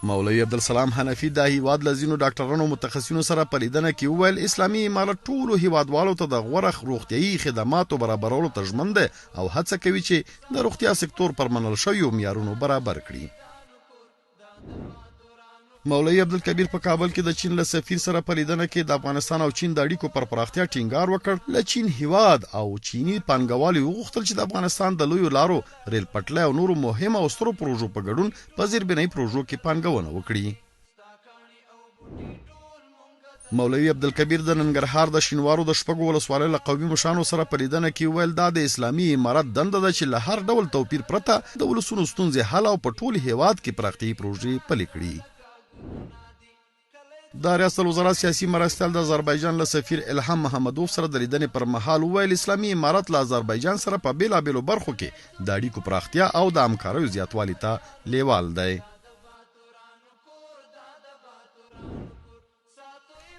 مولوي عبدالسلام حنفي د هیواد له ځینو ډاکټرانو متخصصینو سره په لیدنه کې وویل اسلامي امارت ټولو هیوادوالو ته د غوره روغتیایي خدماتو برابرولو ته ژمن دی او هڅه کوي چې د روغتیا سکتور پر منل شویو معیارونو برابر کړي. مولوي عبدالکبیر په کابل کې د چین له سفیر سره په لیدنه کې د افغانستان او چین د اړیکو پر پراختیا ټینګار وکړ. له چین هیواد او چینی پانګوالو وغوښتل چې د افغانستان د لویو لارو، ریل پټلۍ او نورو مهمو او سترو پروژو په ګډون په زیربنایي پروژو کې پانګونه وکړي. مولوي عبدالکبیر د ننګرهار د شینوارو د شپږو ولسوالیو له قومي مشرانو سره په لیدنه کې ویل دا د اسلامي امارت دنده ده چې له هر ډول توپیر پرته د ولسونو ستونزې حل او په ټول هیواد کې پراختیایي پروژې پلي کړي. د ریاست الوزرا سیاسي مرستیال د آذربایجان له سفیر الهام محمدوف سره د لیدنې پر مهال وویل اسلامي امارت له آذربایجان سره په بیلابیلو برخو کې د اړیکو پراختیا او د همکاریو زیاتوالي ته لیوال دی.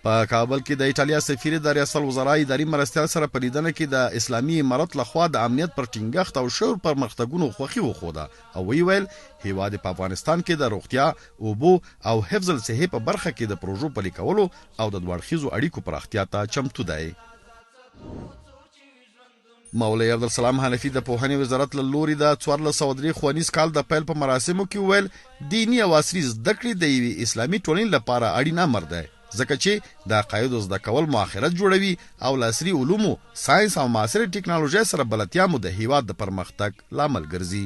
په کابل کې د ایټالیا سفیر د ریاست الوزرا اداري مرستیال سره په لیدنه کې د اسلامي امارت لخوا د امنیت پر ټینګښت او شور پرمختګونو خوښي وښوده او ویل هیواد په افغانستان کې د روغتیا، اوبو او حفظ الصحې په برخه کې د پروژو پلي کولو او د دوړخیزو اړیکو پراختیا ته چمتو دی. مولوي عبدالسلام حنفي د پوهنې وزارت له لوري د 1403 ښوونیز کال د پیل په مراسمو کې ویل دیني او عصري زده کړې د یوې اسلامي ټولنې لپاره اړین امر دی ځکه چې د عقایدو زده کول مو آخرت جوړوي او له عصري علومو، ساینس او معاصرې ټکنالوژۍ سره بلدتیا مو د هیواد د پرمختګ لامل ګرځي.